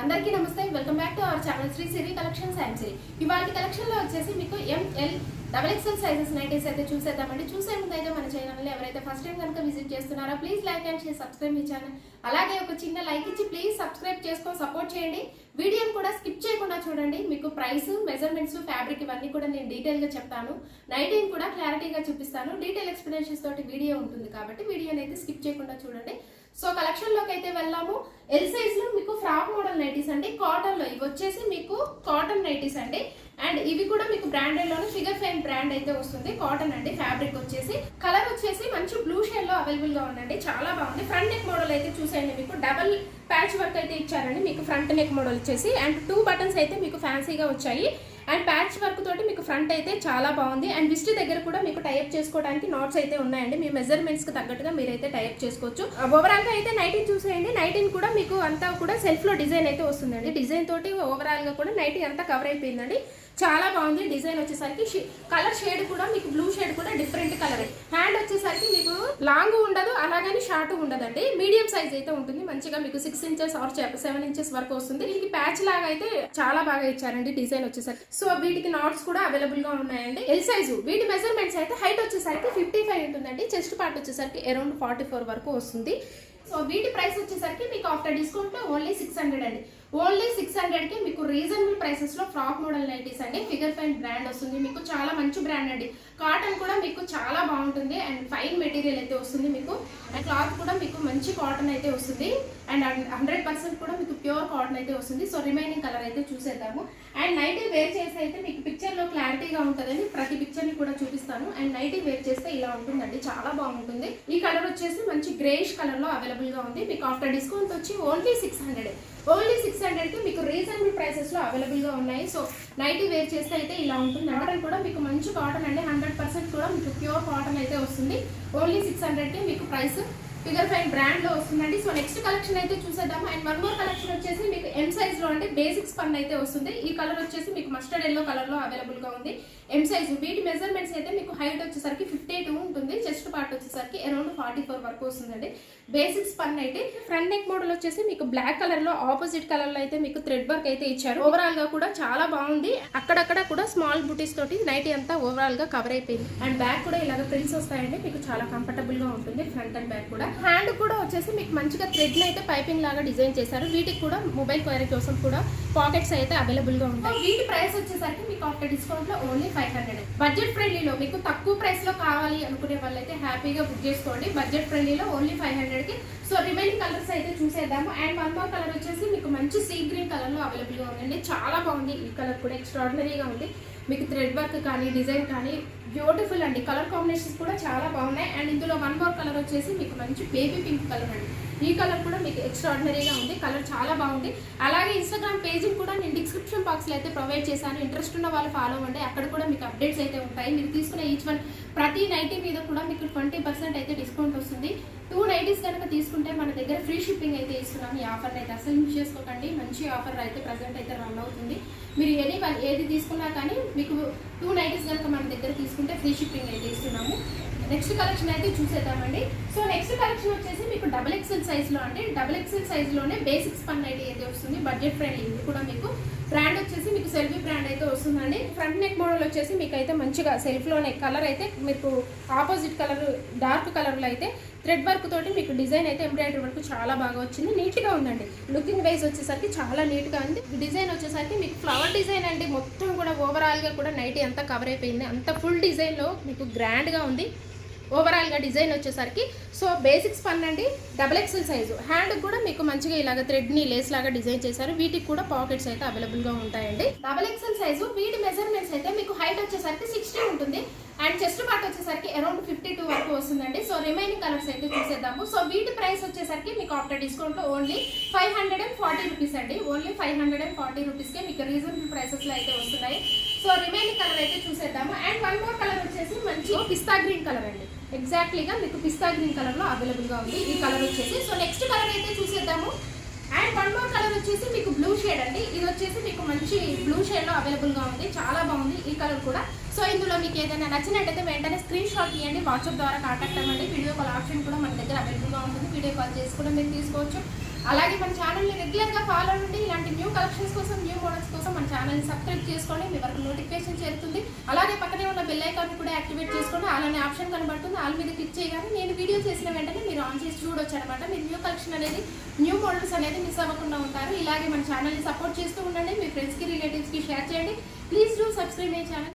అందరికీ నమస్తే. Welcome back to our channel Shri Siri collections and Siri. ఇవాళ కలెక్షన్ లో వచ్చేసి మీకు ఎంఎల్ XXL సైజెస్ నైటీస్ అయితే చూసేద్దామండి. చూసే ముందు అయితే మన ఛానల్ ఎవరైతే ఫస్ట్ టైం కనుక విజిట్ చేస్తున్నారో please like and share, subscribe me channel. అలాగే ఒక చిన్న లైక్ ఇచ్చి ప్లీజ్ సబ్స్క్రైబ్ చేసుకొని సపోర్ట్ చేయండి. వీడియోని కూడా స్కిప్ చేయకుండా చూడండి. మీకు ప్రైస్, మెజర్మెంట్స్, ఫ్యాబ్రిక్ ఇవన్నీ కూడా నేను డీటెయిల్ గా చెప్తాను. నైటీని కూడా క్లారిటీగా చూపిస్తాను. డీటెయిల్ ఎక్స్ప్లెనేషన్స్ తోటి వీడియో ఉంటుంది కాబట్టి వీడియోని అయితే స్కిప్ చేయకుండా చూడండి. సో కలెక్షన్ లోకి అయితే వెళ్ళాము. ఎల్ సైజ్ లో మీకు ఫ్రాక్ మోడల్ నైటీస్ అండి, కాటన్ లో. ఇవి వచ్చేసి మీకు కాటన్ నైటీస్ అండి. అండ్ ఇవి కూడా మీకు బ్రాండెడ్ లోనే ఫిగర్ ఫైన్ బ్రాండ్ అయితే వస్తుంది. కాటన్ అండి. ఫ్యాబ్రిక్ వచ్చేసి కలర్ వచ్చేసి మంచి బ్లూ షేడ్ లో అవైలబుల్ గా ఉందండి. చాలా బాగుంది. ఫ్రంట్ నెక్ మోడల్ అయితే చూసేయండి. మీకు డబల్ ప్యాచ్ వర్క్ అయితే ఇచ్చారండి. మీకు ఫ్రంట్ నెక్ మోడల్ వచ్చేసి అండ్ 2 బటన్స్ అయితే మీకు ఫ్యాన్సీగా వచ్చాయి. అండ్ ప్యాచ్ వర్క్ తోటి మీకు ఫ్రంట్ అయితే చాలా బాగుంది. అండ్ విస్ట్ దగ్గర కూడా మీకు టైప్ చేసుకోవడానికి నాట్స్ అయితే ఉన్నాయండి. మీ మెజర్మెంట్స్ కి తగ్గట్టుగా మీరైతే టైప్ చేసుకోవచ్చు. ఓవరాల్ గా అయితే నైటీ చూసేయండి. నైటీని కూడా మీకు అంతా కూడా సెల్ఫ్ లో డిజైన్ అయితే వస్తుందండి. డిజైన్ తోటి ఓవరాల్ గా కూడా నైటీ అంతా కవర్ అయిపోయిందండి. చాలా బాగుంది. డిజైన్ వచ్చేసరికి కలర్ షేడ్ కూడా మీకు బ్లూ షేడ్ కూడా డిఫరెంట్ కలర్. హ్యాండ్ వచ్చేసరికి మీకు లాంగ్ ఉండదు, అలాగని షార్ట్ ఉండదండి. మీడియం సైజ్ అయితే ఉంటుంది. మంచిగా మీకు 6 ఇంచెస్ ఆర్ 7 ఇంచెస్ వరకు వస్తుంది. దీనికి ప్యాచ్ లాగా అయితే చాలా బాగా ఇచ్చారండి డిజైన్ వచ్చేసరికి. సో వీటికి నాట్స్ కూడా అవైలబుల్ గా ఉన్నాయండి. ఎల్ సైజు వీటి మెజర్మెంట్స్ అయితే హైట్ వచ్చేసరికి 55 ఉంటుందండి. చెస్ట్ పార్ట్ వచ్చేసరికి అరౌండ్ 44 వరకు వస్తుంది. సో వీటి ప్రైస్ వచ్చేసరికి మీకు ఆఫ్టర్ డిస్కౌంట్ ఓన్లీ 600 అండి. ఓన్లీ 600 కి మీకు రీజనబుల్ ప్రైసెస్ లో ఫ్రాక్ మోడల్ నైటీస్ అండి. ఫిగర్ ఫైన్ బ్రాండ్ వస్తుంది. మీకు చాలా మంచి బ్రాండ్ అండి. కాటన్ కూడా మీకు చాలా బాగుంటుంది. అండ్ ఫైన్ మెటీరియల్ అయితే వస్తుంది మీకు. అండ్ క్లాత్ కూడా మీకు మంచి కాటన్ అయితే వస్తుంది. అండ్ 100% కూడా మీకు ప్యూర్ కాటన్ అయితే వస్తుంది. సో రిమైనింగ్ కలర్ అయితే చూసేద్దాము. అండ్ నైటీ వేర్ చేసి అయితే మీకు పిక్చర్ లో క్లారిటీగా ఉంటుందని ప్రతి పిక్చర్ ని కూడా చూపిస్తాను. అండ్ నైటీ వేర్ చేస్తే ఇలా ఉంటుందండి. చాలా బాగుంటుంది. ఈ కలర్ వచ్చేసి మంచి గ్రేష్ కలర్ లో అవైలబుల్ గా ఉంది. మీకు ఆఫ్టర్ డిస్కౌంట్ వచ్చి ఓన్లీ 600. ఓన్లీ 600 కి మీకు రీజనబుల్ ప్రైసెస్ లో అవైలబుల్ గా ఉన్నాయి. సో నైటీ వేర్ చేస్తే అయితే ఇలా ఉంటుంది. కాటన్ కూడా మీకు మంచి కాటన్ అండి. 100% కూడా మీకు ప్యూర్ కాటన్ అయితే వస్తుంది. ఓన్లీ 600 కి మీకు ప్రైస్ ఫిగర్ ఫైన్ బ్రాండ్ లో వస్తుందండి. సో నెక్స్ట్ కలెక్షన్ అయితే చూసేద్దాము. అండ్ వన్ మోర్ కలెక్షన్ వచ్చేసి మీకు ఎం సైజ్ లో అంటే బేసిక్ స్పన్ అయితే వస్తుంది. ఈ కలర్ వచ్చేసి మీకు మస్టర్డ్ ఎల్లో కలర్ లో అవైలబుల్ గా ఉంది. ఎం సైజ్ వీటి మెజర్మెంట్స్ అయితే మీకు హైట్ వచ్చేసరికి 52 ఉంటుంది. చెస్ట్ పార్ట్ వచ్చేసరికి అరౌండ్ 44 వరకు వస్తుందండి. బేసిక్ స్పన్ అయితే ఫ్రంట్ నెక్ మోడల్ వచ్చేసి మీకు బ్లాక్ కలర్ లో ఆపోజిట్ కలర్ లో అయితే మీకు థ్రెడ్ వర్క్ అయితే ఇచ్చారు. ఓవరాల్ గా కూడా చాలా బాగుంది. అక్కడక్కడ కూడా స్మాల్ బూటీస్ తోటి నైటీ అంతా ఓవరాల్ గా కవర్ అయిపోయింది. అండ్ బ్యాక్ కూడా ఇలాగ ప్రింట్స్ వస్తాయండి. మీకు చాలా కంఫర్టబుల్ గా ఉంటుంది ఫ్రంట్ అండ్ బ్యాక్ కూడా. హ్యాండ్ కూడా వచ్చేసి మీకు మంచిగా థ్రెడ్ అయితే పైపింగ్ లాగా డిజైన్ చేశారు. వీటికి కూడా మొబైల్ క్వైరీ కోసం కూడా పాకెట్స్ అయితే అవైలబుల్ గా ఉంటాయి. వీటి ప్రైస్ వచ్చేసరికి మీకు ఆఫ్టర్ డిస్కౌంట్ లో ఓన్లీ 500. బడ్జెట్ ఫ్రెండ్లీలో మీకు తక్కువ ప్రైస్ లో కావాలి అనుకునే వాళ్ళైతే హ్యాపీగా బుక్ చేసుకోండి. బడ్జెట్ ఫ్రెండ్లీలో ఓన్లీ 500 కి. సో రిమైనింగ్ కలర్స్ అయితే చూసేద్దాము. అండ్ వన్ మోర్ కలర్ వచ్చేసి మీకు మంచి సీ గ్రీన్ కలర్ లో అవైలబుల్ గా ఉందండి. చాలా బాగుంది. ఈ కలర్ కూడా ఎక్స్ట్రాడినరీగా ఉంది. మీకు థ్రెడ్ వర్క్ కానీ డిజైన్ కానీ బ్యూటిఫుల్ అండి. కలర్ కాంబినేషన్స్ కూడా చాలా బాగున్నాయి. అండ్ ఇందులో వన్ మోర్ కలర్ వచ్చేసి మీకు మంచి బేబీ పింక్ కలర్ అండి. ఈ కలర్ కూడా మీకు ఎక్స్ట్రాడినరీగా ఉంది. కలర్ చాలా బాగుంది. అలాగే ఇన్స్టాగ్రామ్ పేజ్ కూడా నేను డిస్క్రిప్షన్ బాక్స్ లో అయితే ప్రొవైడ్ చేశాను. ఇంట్రెస్ట్ ఉన్న వాళ్ళు ఫాలో అవ్వండి. అక్కడ కూడా మీకు అప్డేట్స్ అయితే ఉంటాయి. మీరు తీసుకునే ఈచ్ వన్ ప్రతి నైటీ మీద కూడా మీకు 20% అయితే డిస్కౌంట్ వస్తుంది. 2 నైటీస్ కనుక తీసుకుంటే మన దగ్గర ఫ్రీ షిప్పింగ్ అయితే ఇస్తున్నాము. ఈ ఆఫర్ అయితే అసలు మిస్ చేసుకోకండి. మంచి ఆఫర్ అయితే ప్రజెంట్ అయితే రన్ అవుతుంది. మీరు ఏది తీసుకున్నా కానీ మీకు 2 నైటీస్ కనుక మన దగ్గర తీసుకుంటే ఫ్రీ షిప్పింగ్ అయితే ఇస్తున్నాము. నెక్స్ట్ కలెక్షన్ అయితే చూసేద్దామండి. సో నెక్స్ట్ కలెక్షన్ వచ్చేసి మీకు XXL సైజ్ లో అంటే XXL సైజ్ లోనే బేసిక్ స్పన్ నైటీ అయితే వస్తుంది. Budget friendly. ఇది కూడా మీకు బ్రాండ్ వచ్చేసి మీకు సెల్ఫీ బ్రాండ్ అయితే వస్తుందండి. ఫ్రంట్ నెక్ మోడల్ వచ్చేసి మీకు అయితే మంచిగా సెల్ఫ్ లోనే కలర్ అయితే మీకు ఆపోజిట్ కలర్ డార్క్ కలర్ లో అయితే థ్రెడ్ వర్క్ తోటి మీకు డిజైన్ అయితే ఎంబ్రాయిడరీ వర్క్ చాలా బాగా వచ్చింది. నీట్ గా ఉందండి. లుకింగ్ వైజ్ వచ్చేసరికి చాలా నీట్ గా ఉంది. డిజైన్ వచ్చేసరికి మీకు ఫ్లవర్ డిజైన్ అండి. మొత్తం కూడా ఓవరాల్ గా కూడా నైటీ అంతా కవర్ అయిపోయింది. అంత ఫుల్ డిజైన్ లో మీకు గ్రాండ్ గా ఉంది. ఓవరాల్ గా డిజైన్ వచ్చేసరికి సో బేసిక్ స్పన్ అండి. XXL size. హ్యాండ్ కూడా మీకు మంచిగా ఇలాగ థ్రెడ్ ని లేస్ లాగా డిజైన్ చేశారు. వీటికి కూడా పాకెట్స్ అయితే అవైలబుల్ గా ఉంటాయండి. XXL size. వీటి మెజర్మెంట్స్ అయితే మీకు హైట్ వచ్చేసరికి 60 ఉంటుంది. అండ్ చెస్ట్ పార్ట్ వచ్చేసరికి అరౌండ్ 52 వరకు వస్తుందండి. సో రిమైనింగ్ కలర్స్ అయితే చూసేద్దాము. సో వీటి ప్రైస్ వచ్చేసరికి మీకు ఆఫ్టర్ డిస్కౌంట్ లో ఓన్లీ 540 రూపీస్ అండి. ఓన్లీ 540 రూపీస్ కే మీకు రీజనబుల్ ప్రైసెస్ లో అయితే వస్తున్నాయి. సో రిమైనింగ్ కలర్ అయితే చూసేద్దాము. అండ్ వన్ మోర్ కలర్ వచ్చేసి మంచి పిస్తా గ్రీన్ కలర్ అండి. ఎగ్జాక్ట్లీగా మీకు పిస్తా గ్రీన్ కలర్ లో అవైలబుల్ గా ఉంది ఈ కలర్ వచ్చేసి. సో నెక్స్ట్ కలర్ అయితే చూసేద్దాము. అండ్ వన్ మోర్ కలర్ వచ్చేసి మీకు బ్లూ షేడ్ అండి. ఇది వచ్చేసి మీకు మంచి బ్లూ షేడ్ లో అవైలబుల్ గా ఉంది. చాలా బాగుంది ఈ కలర్ కూడా. సో ఇందులో మీకు ఏదైనా నచ్చినట్టయితే వెంటనే స్క్రీన్ షాట్ తీయండి. వాట్సాప్ ద్వారా కాంటాక్ట్ అవ్వండి. వీడియో కాల్ ఆప్షన్ కూడా మన దగ్గర అవైలబుల్ గా ఉంటుంది. వీడియో కాల్ చేసి కూడా మీరు తీసుకోవచ్చు. అలాగే మన ఛానల్ని రెగ్యులర్గా ఫాలో అవ్వండి. ఇలాంటి కలెక్షన్స్ కోసం, న్యూ మోడల్స్ కోసం మన ఛానల్ని సబ్స్క్రైబ్ చేసుకోండి. మీ వరకు నోటిఫికేషన్ చేరుతుంది. అలాగే పక్కనే ఉన్న బెల్ ఐకాన్ కూడా యాక్టివేట్ చేసుకోండి. అలానే ఆప్షన్ కనబడుతుంది. ఆల్ మీద క్లిక్ చేయగానే నేను వీడియో చేసిన వెంటనే మీరు ఆన్ చేసి చూడొచ్చు అనమాట. మీరు న్యూ కలెక్షన్ అనేది, న్యూ మోడల్స్ అనేది మిస్ అవ్వకుండా ఉంటారు. ఇలాగే మన ఛానల్ని సపోర్ట్ చేస్తూ ఉండండి. మీ ఫ్రెండ్స్కి, రిలేటివ్స్కి షేర్ చేయండి. Please do subscribe my channel.